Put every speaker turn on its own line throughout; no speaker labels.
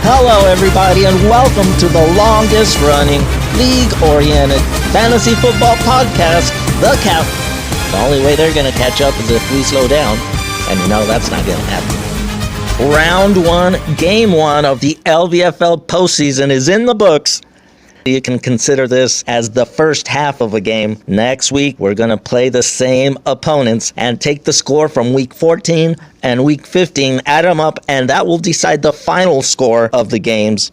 Hello everybody and welcome to the longest running, league-oriented fantasy football podcast, The KAEP. The only way they're going to catch up is if we slow down, and you know that's not going to happen. Round 1, Game 1 of the LVFL postseason is in the books. You can consider this as the first half of a game. Next week, we're going to play the same opponents and take the score from week 14 and week 15, add them up, and that will decide the final score of the games.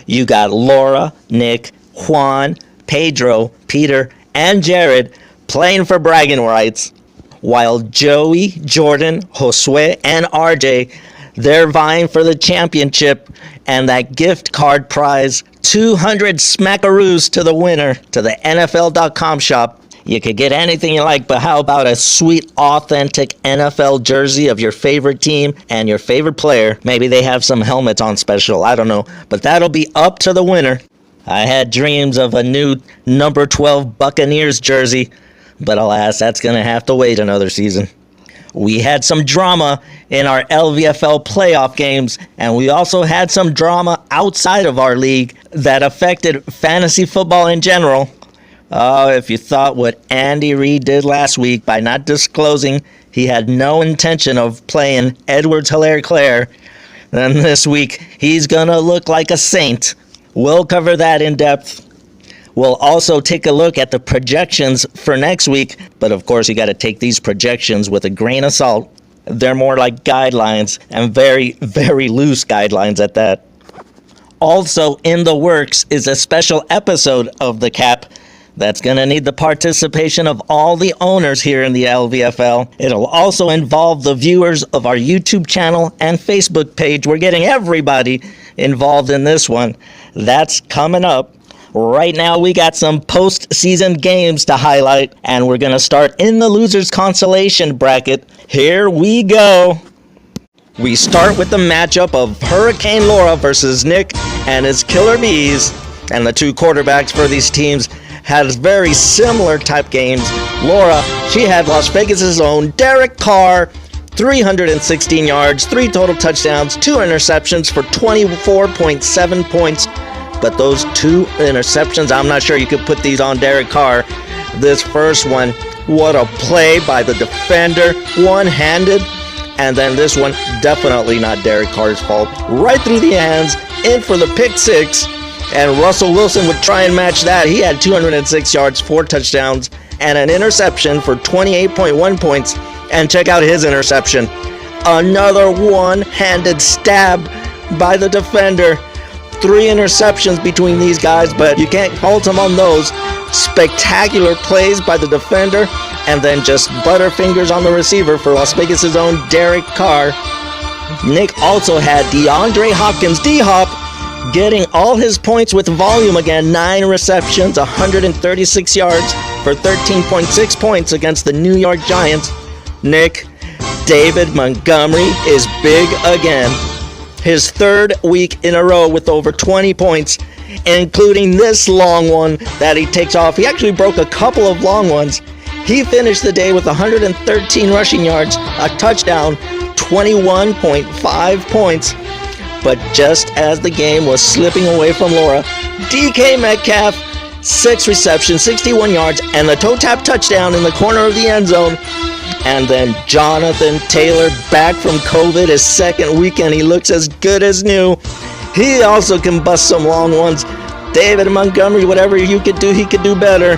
You got Laura, Nick, Juan, Pedro, Peter, and Jared playing for bragging rights, while Joey, Jordan, Josue, and RJ, they're vying for the championship and that gift card prize, 200 smackaroos to the winner to the NFL.com shop. You could get anything you like, but how about a sweet, authentic NFL jersey of your favorite team and your favorite player? Maybe they have some helmets on special, I don't know, but that'll be up to the winner. I had dreams of a new number 12 Buccaneers jersey, but alas, that's going to have to wait another season. We had some drama in our LVFL playoff games, and we also had some drama outside of our league that affected fantasy football in general. Oh, if you thought what Andy Reid did last week by not disclosing he had no intention of playing Edwards-Helaire-Claire, then this week he's gonna look like a saint. We'll cover that in depth. We'll also take a look at the projections for next week, but of course you got to take these projections with a grain of salt. They're more like guidelines, and very, very loose guidelines at that. Also in the works is a special episode of the KAEP that's going to need the participation of all the owners here in the LVFL. It'll also involve the viewers of our YouTube channel and Facebook page. We're getting everybody involved in this one. That's coming up. Right now, we got some postseason games to highlight, and we're going to start in the losers consolation bracket. Here we go. We start with the matchup of Hurricane Laura versus Nick and his Killer Bees, and the two quarterbacks for these teams had very similar type games. Laura, she had Las Vegas' own Derek Carr, 316 yards, 3 total touchdowns, 2 interceptions for 24.7 points. But those 2 interceptions, I'm not sure you could put these on Derek Carr. This first one, what a play by the defender, one-handed. And then this one, definitely not Derek Carr's fault. Right through the hands, in for the pick 6. And Russell Wilson would try and match that. He had 206 yards, 4 touchdowns, and an interception for 28.1 points. And check out his interception. Another one-handed stab by the defender. 3 interceptions between these guys, but you can't fault them on those. Spectacular plays by the defender, and then just butterfingers on the receiver for Las Vegas' own Derek Carr. Nick also had DeAndre Hopkins, D-Hop, getting all his points with volume again. 9 receptions, 136 yards for 13.6 points against the New York Giants. Nick, David Montgomery is big again. His 3rd week in a row with over 20 points, including this long one that he takes off. He actually broke a couple of long ones. He finished the day with 113 rushing yards, a touchdown, 21.5 points. But just as the game was slipping away from Laura, DK Metcalf, 6 receptions, 61 yards, and the toe tap touchdown in the corner of the end zone. And then Jonathan Taylor, back from COVID, his 2nd week, and he looks as good as new. He also can bust some long ones. David Montgomery, whatever you could do, he could do better.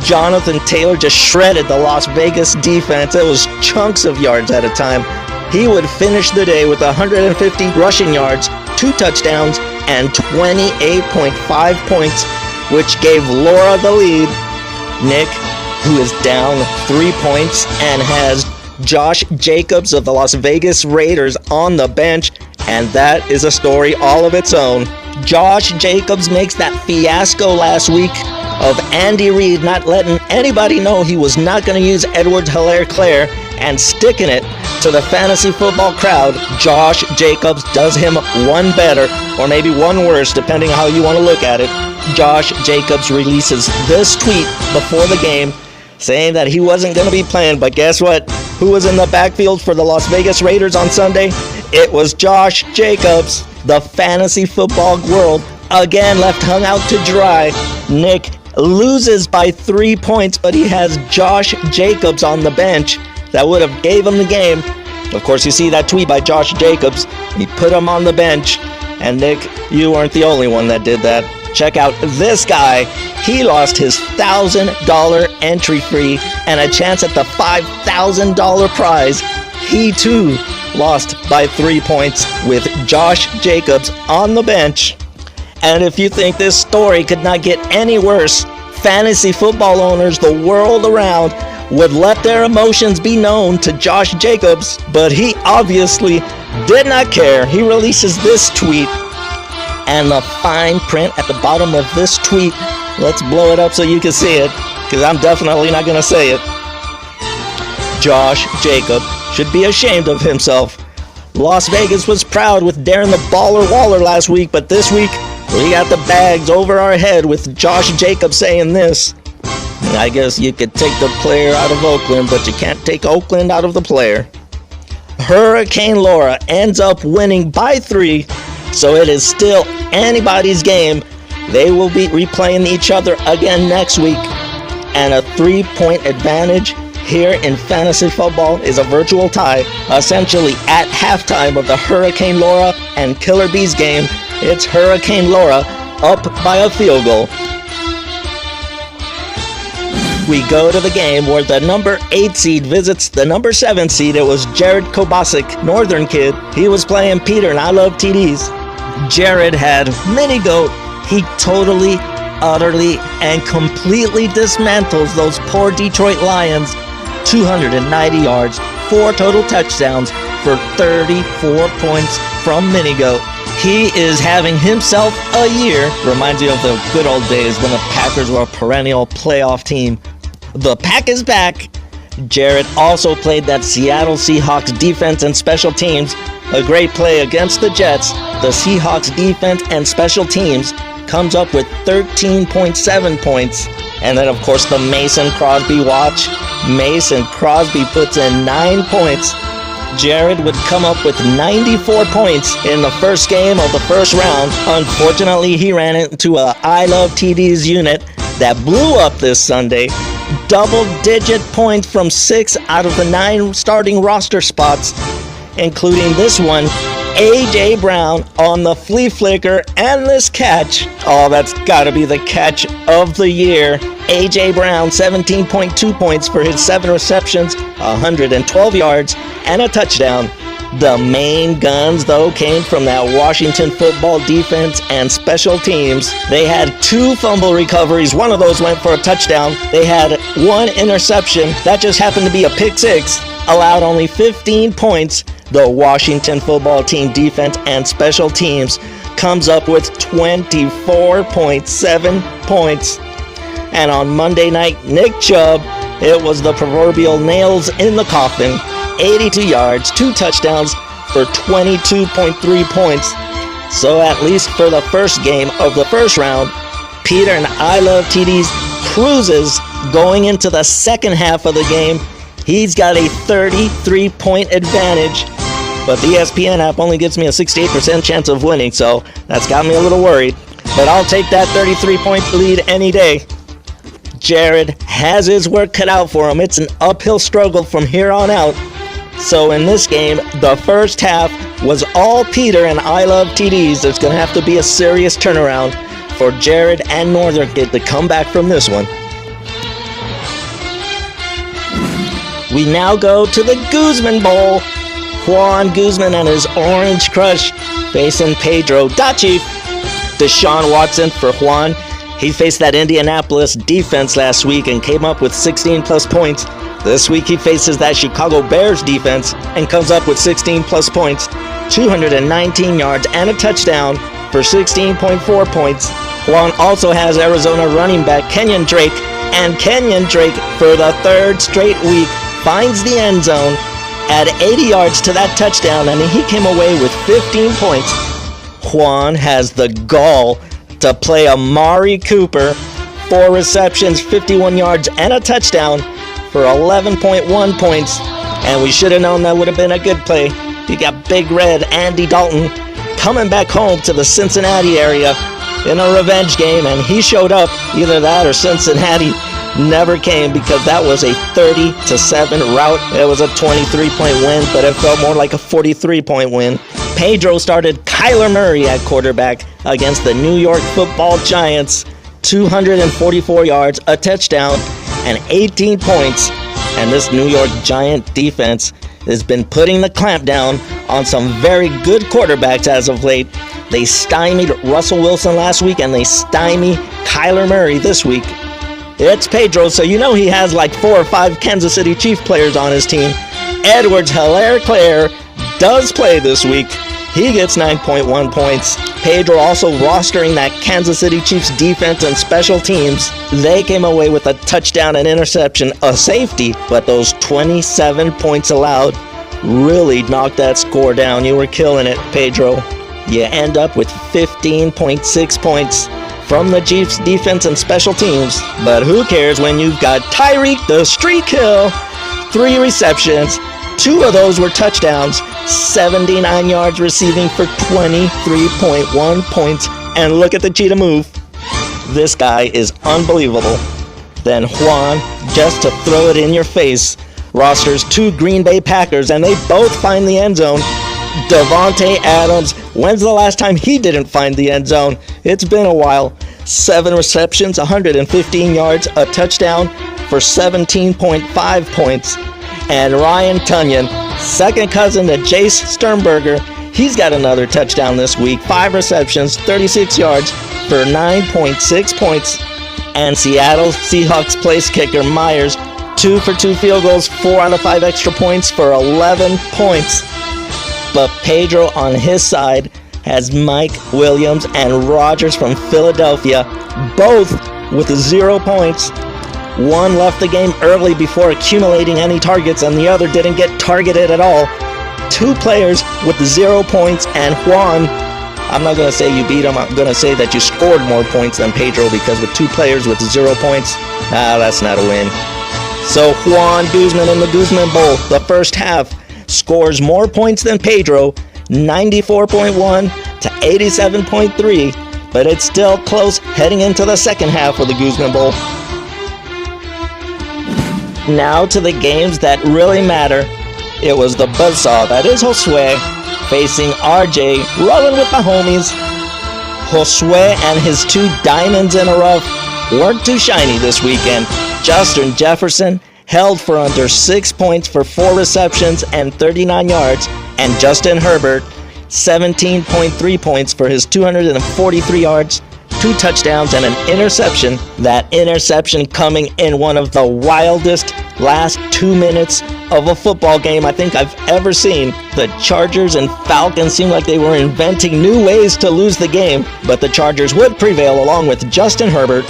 Jonathan Taylor just shredded the Las Vegas defense. It was chunks of yards at a time. He would finish the day with 150 rushing yards, 2 touchdowns, and 28.5 points, which gave Laura the lead. Nick, who is down 3 points and has Josh Jacobs of the Las Vegas Raiders on the bench, and that is a story all of its own. Josh Jacobs makes that fiasco last week of Andy Reid not letting anybody know he was not going to use Edwards-Helaire-Claire and sticking it to the fantasy football crowd. Josh Jacobs does him one better, or maybe one worse, depending on how you want to look at it. Josh Jacobs releases this tweet before the game saying that he wasn't going to be playing, but guess what? Who was in the backfield for the Las Vegas Raiders on Sunday? It was Josh Jacobs. The fantasy football world again left hung out to dry. Nick loses by 3 points, but he has Josh Jacobs on the bench. That would have gave him the game. Of course, you see that tweet by Josh Jacobs. He put him on the bench. And Nick, you weren't the only one that did that. Check out this guy. He lost his $1,000 entry fee and a chance at the $5,000 prize. He too lost by 3 points with Josh Jacobs on the bench. And if you think this story could not get any worse, fantasy football owners the world around would let their emotions be known to Josh Jacobs, but he obviously did not care. He releases this tweet, and the fine print at the bottom of this tweet, let's blow it up so you can see it, because I'm definitely not going to say it. Josh Jacobs should be ashamed of himself. Las Vegas was proud with Darren the Baller Waller last week, but this week we got the bags over our head with Josh Jacobs saying this. I guess you could take the player out of Oakland, but you can't take Oakland out of the player. Hurricane Laura ends up winning by 3, so it is still anybody's game. They will be replaying each other again next week, and a 3-point advantage here in fantasy football is a virtual tie. Essentially, at halftime of the Hurricane Laura and Killer Bees game, it's Hurricane Laura up by a field goal. We go to the game where the number 8 seed visits the number 7 seed. It was Jared Kobasic, Northern kid. He was playing Peter, and I love TDs. Jared had mini goat. He totally, utterly, and completely dismantles those poor Detroit Lions. 290 yards, 4 total touchdowns for 34 points from mini goat. He is having himself a year. Reminds you of the good old days when the Packers were a perennial playoff team. The Pack is back. Jared also played that Seattle Seahawks defense and special teams. A great play against the Jets. The Seahawks defense and special teams comes up with 13.7 points. And then, of course, the Mason Crosby watch. Mason Crosby puts in 9 points. Jared would come up with 94 points in the first game of the first round. Unfortunately, he ran into a I Love TDs unit that blew up this Sunday. Double-digit points from 6 out of the 9 starting roster spots, including this one, A.J. Brown on the flea flicker and this catch. Oh, that's got to be the catch of the year. A.J. Brown, 17.2 points for his 7 receptions, 112 yards, and a touchdown. The main guns, though, came from that Washington football defense and special teams. They had 2 fumble recoveries. One of those went for a touchdown. They had 1 interception. That just happened to be a pick 6. Allowed only 15 points. The Washington football team defense and special teams comes up with 24.7 points. And on Monday night, Nick Chubb, it was the proverbial nails in the coffin. 82 yards, 2 touchdowns for 22.3 points. So at least for the first game of the first round, Peter and I Love TDs cruises going into the second half of the game. He's got a 33-point advantage, but the ESPN app only gives me a 68% chance of winning, so that's got me a little worried. But I'll take that 33-point lead any day. Jared has his work cut out for him. It's an uphill struggle from here on out. So in this game, the first half was all Peter and I Love TDs. There's going to have to be a serious turnaround for Jared and Northern Kid to come back from this one. We now go to the Guzman Bowl. Juan Guzman and his Orange Crush facing Pedro Dachi. Deshaun Watson for Juan. He faced that Indianapolis defense last week and came up with 16-plus points. This week he faces that Chicago Bears defense and comes up with 16-plus points, 219 yards, and a touchdown for 16.4 points. Juan also has Arizona running back Kenyon Drake, and Kenyon Drake, for the 3rd straight week, finds the end zone, add 80 yards to that touchdown, and he came away with 15 points. Juan has the gall to play Amari Cooper, 4 receptions, 51 yards, and a touchdown for 11.1 points. And we should have known that would have been a good play. You got Big Red Andy Dalton coming back home to the Cincinnati area in a revenge game, and he showed up. Either that or Cincinnati never came, because that was a 30-7 rout. It was a 23-point win, but it felt more like a 43-point win. Pedro started Kyler Murray at quarterback against the New York Football Giants. 244 yards, a touchdown, and 18 points. And this New York Giant defense has been putting the clamp down on some very good quarterbacks as of late. They stymied Russell Wilson last week, and they stymie Kyler Murray this week. It's Pedro, so you know he has like 4 or 5 Kansas City Chiefs players on his team. Edwards-Helaire does play this week. He gets 9.1 points. Pedro also rostering that Kansas City Chiefs defense and special teams. They came away with a touchdown and interception, a safety, but those 27 points allowed really knocked that score down. You were killing it, Pedro. You end up with 15.6 points from the Chiefs defense and special teams. But who cares when you've got Tyreek the Streak Hill, 3 receptions, 2 of those were touchdowns, 79 yards receiving for 23.1 points. And look at the cheetah move. This guy is unbelievable. Then Juan, just to throw it in your face, rosters 2 Green Bay Packers, and they both find the end zone. Davante Adams, when's the last time he didn't find the end zone? It's been a while. 7 receptions, 115 yards, a touchdown for 17.5 points. And Ryan Tunyon, second cousin to Jace Sternberger, he's got another touchdown this week. 5 receptions, 36 yards for 9.6 points. And Seattle Seahawks place kicker Myers, 2 for 2 field goals, 4 out of 5 extra points for 11 points. But Pedro on his side has Mike Williams and Rodgers from Philadelphia, both with 0 points. One left the game early before accumulating any targets, and the other didn't get targeted at all. 2 players with 0 points, and Juan, I'm not going to say you beat him, I'm going to say that you scored more points than Pedro, because with 2 players with 0 points, that's not a win. So Juan Guzman in the Guzman Bowl, the first half, scores more points than Pedro, 94.1 to 87.3, but it's still close heading into the second half of the Guzman Bowl. Now to the games that really matter. It was the buzzsaw that is Josue facing RJ, rolling with the homies. Josue and his 2 diamonds in a rough weren't too shiny this weekend. Justin Jefferson held for under 6 points for 4 receptions and 39 yards, and Justin Herbert, 17.3 points for his 243 yards, 2 touchdowns, and an interception. That interception coming in one of the wildest last 2 minutes of a football game I think I've ever seen. The Chargers and Falcons seemed like they were inventing new ways to lose the game, but the Chargers would prevail along with Justin Herbert.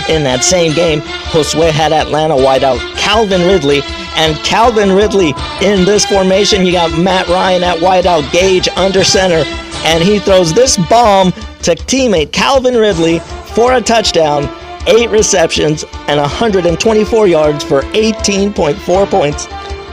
In that same game, Josue had Atlanta wideout Calvin Ridley, and Calvin Ridley in this formation, you got Matt Ryan at wideout, Gage under center, and he throws this bomb to teammate Calvin Ridley for a touchdown, 8 receptions, and 124 yards for 18.4 points.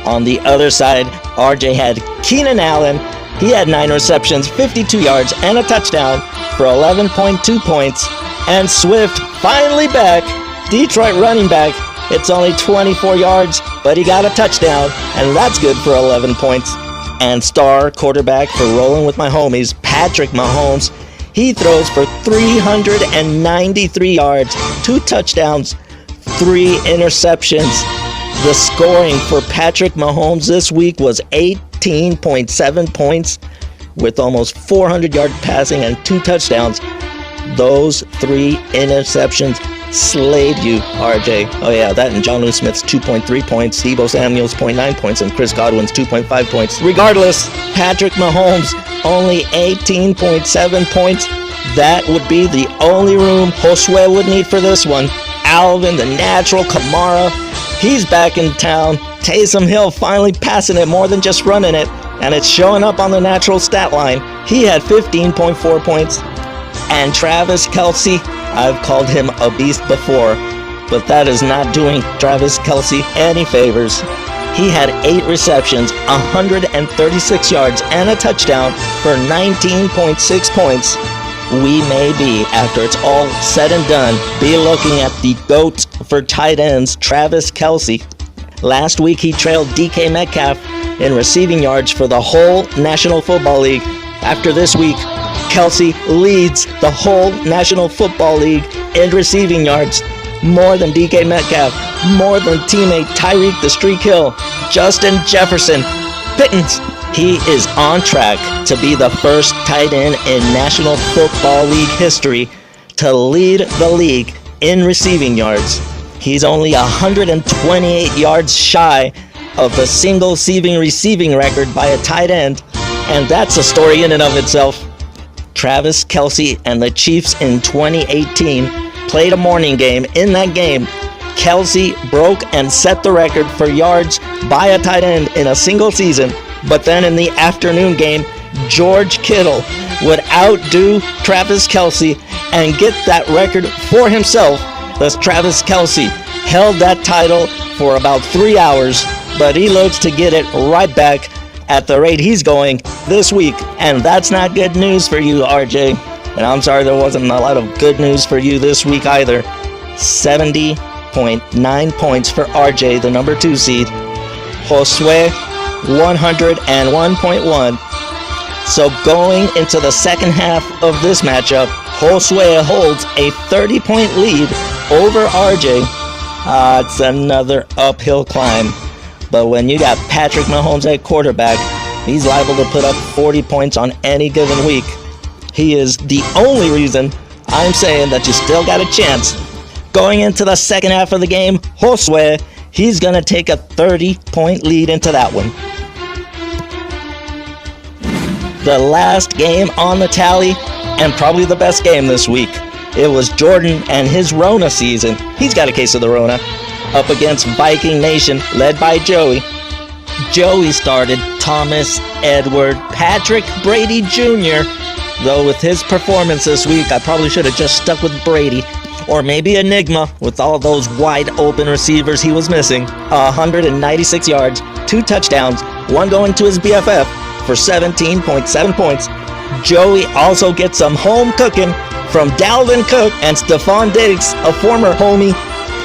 On the other side, RJ had Keenan Allen. He had 9 receptions, 52 yards, and a touchdown for 11.2 points. And Swift finally back, Detroit running back. It's only 24 yards, but he got a touchdown, and that's good for 11 points. And star quarterback for rolling with my homies, Patrick Mahomes. He throws for 393 yards, 2 touchdowns, 3 interceptions. The scoring for Patrick Mahomes this week was 18.7 points with almost 400 yards passing and 2 touchdowns. Those 3 interceptions slayed you, RJ. Oh yeah, that and Jonnu Smith's 2.3 points, Deebo Samuel's 0.9 points, and Chris Godwin's 2.5 points. Regardless, Patrick Mahomes, only 18.7 points. That would be the only room Josue would need for this one. Alvin, the natural, Kamara, he's back in town. Taysom Hill finally passing it more than just running it, and it's showing up on the natural stat line. He had 15.4 points. And Travis Kelce, I've called him a beast before, but that is not doing Travis Kelce any favors. He had 8 receptions, 136 yards, and a touchdown for 19.6 points. We may be, after it's all said and done, be looking at the GOAT for tight ends, Travis Kelce. Last week, he trailed DK Metcalf in receiving yards for the whole National Football League. After this week, Kelce leads the whole National Football League in receiving yards, more than DK Metcalf, more than teammate Tyreek the Streak Hill, Justin Jefferson, Pittens. He is on track to be the first tight end in National Football League history to lead the league in receiving yards. He's only 128 yards shy of the single-season receiving record by a tight end, and that's a story in and of itself. Travis Kelce and the Chiefs in 2018 played a morning game. In that game, Kelce broke and set the record for yards by a tight end in a single season. But then in the afternoon game, George Kittle would outdo Travis Kelce and get that record for himself. Thus, Travis Kelce held that title for about 3 hours, but he looks to get it right back at the rate he's going this week. And that's not good news for you, RJ. And I'm sorry there wasn't a lot of good news for you this week either. 70.9 points for RJ, the number 2 seed. Josue, 101.1. So going into the second half of this matchup, Josue holds a 30-point lead over RJ. It's another uphill climb. But when you got Patrick Mahomes at quarterback, he's liable to put up 40 points on any given week. He is the only reason I'm saying that you still got a chance. Going into the second half of the game, Josue, he's going to take a 30-point lead into that one. The last game on the tally, and probably the best game this week, it was Jordan and his Rona season. He's got a case of the Rona. Up against Viking Nation, led by Joey. Joey started Thomas Edward Patrick Brady Jr., though with his performance this week, I probably should have just stuck with Brady. Or maybe Enigma, with all those wide open receivers he was missing. 196 yards, 2 touchdowns, 1 going to his BFF for 17.7 points. Joey also gets some home cooking from Dalvin Cook and Stephon Diggs, a former homie.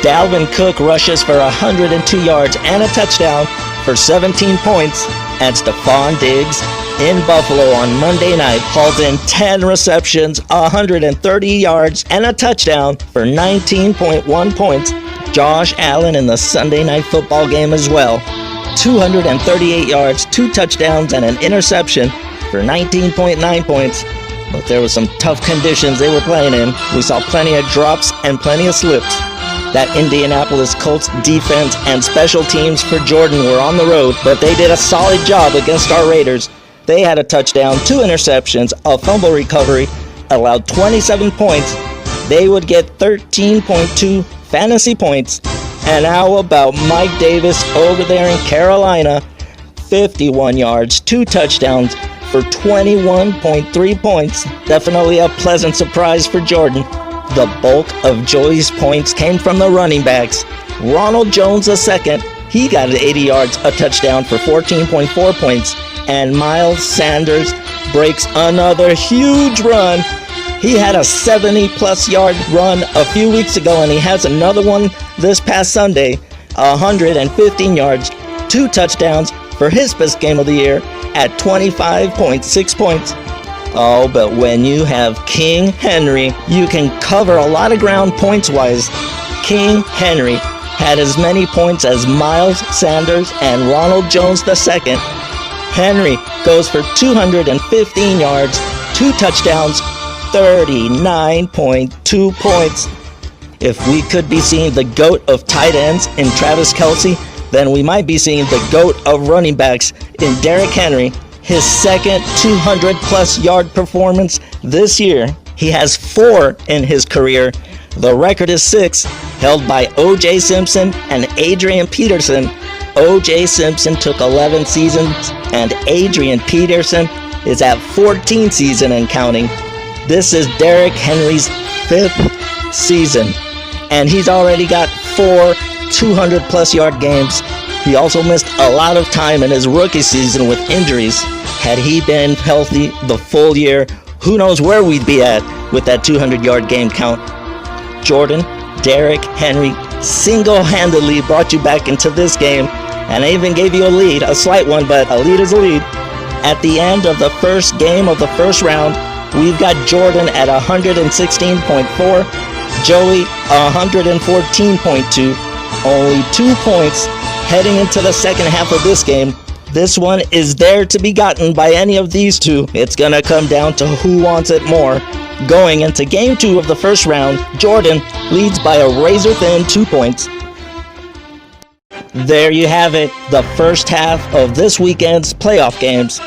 Dalvin Cook rushes for 102 yards and a touchdown for 17 points. And Stephon Diggs in Buffalo on Monday night hauls in 10 receptions, 130 yards, and a touchdown for 19.1 points. Josh Allen in the Sunday Night Football game as well. 238 yards, 2 touchdowns, and an interception for 19.9 points. But there were some tough conditions they were playing in. We saw plenty of drops and plenty of slips. That Indianapolis Colts defense and special teams for Jordan were on the road, but they did a solid job against our Raiders. They had a touchdown, 2 interceptions, a fumble recovery, allowed 27 points. They would get 13.2 fantasy points. And how about Mike Davis over there in Carolina? 51 yards, 2 touchdowns for 21.3 points. Definitely a pleasant surprise for Jordan. The bulk of Joey's points came from the running backs. Ronald Jones II, he got 80 yards, a touchdown for 14.4 points. And Miles Sanders breaks another huge run. He had a 70-plus yard run a few weeks ago, and he has another one this past Sunday. 115 yards, 2 touchdowns for his best game of the year at 25.6 points. Oh, but when you have King Henry, you can cover a lot of ground points-wise. King Henry had as many points as Miles Sanders and Ronald Jones II. Henry goes for 215 yards, 2 touchdowns, 39.2 points. If we could be seeing the GOAT of tight ends in Travis Kelce, then we might be seeing the GOAT of running backs in Derrick Henry. His second 200-plus yard performance this year. He has 4 in his career. The record is 6, held by O.J. Simpson and Adrian Peterson. O.J. Simpson took 11 seasons, and Adrian Peterson is at 14 seasons and counting. This is Derrick Henry's 5th season, and he's already got 4 200-plus yard games. He also missed a lot of time in his rookie season with injuries. Had he been healthy the full year, who knows where we'd be at with that 200-yard game count. Jordan, Derrick Henry single-handedly brought you back into this game, and I even gave you a lead, a slight one, but a lead is a lead. At the end of the first game of the first round, we've got Jordan at 116.4, Joey 114.2, only 2 points heading into the second half of this game. This one is there to be gotten by any of these two. It's gonna come down to who wants it more. Going into game 2 of the first round, Jordan leads by a razor-thin 2 points. There you have it, the first half of this weekend's playoff games.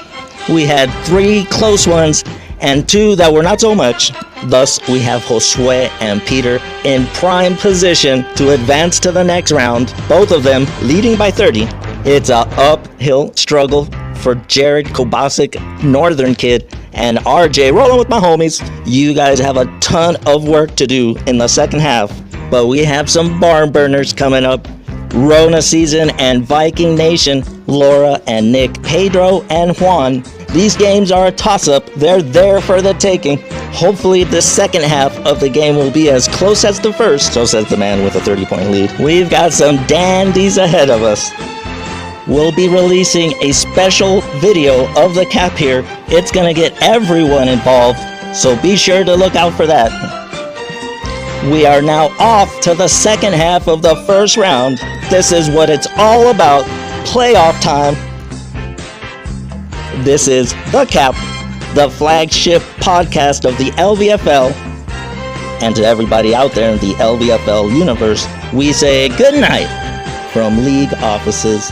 We had 3 close ones and 2 that were not so much. Thus, we have Josue and Peter in prime position to advance to the next round, both of them leading by 30. It's an uphill struggle for Jared Kobasic, Northern Kid, and RJ rolling with my homies. You guys have a ton of work to do in the second half, but we have some barn burners coming up. Rona Season and Viking Nation, Laura and Nick, Pedro and Juan. These games are a toss-up. They're there for the taking. Hopefully the second half of the game will be as close as the first, so says the man with a 30-point lead. We've got some dandies ahead of us. We'll be releasing a special video of the KAEP here. It's gonna get everyone involved, so be sure to look out for that. We are now off to the second half of the first round. This is what it's all about, playoff time. This is The KAEP, the flagship podcast of the LVFL. And to everybody out there in the LVFL universe, we say good night from league offices.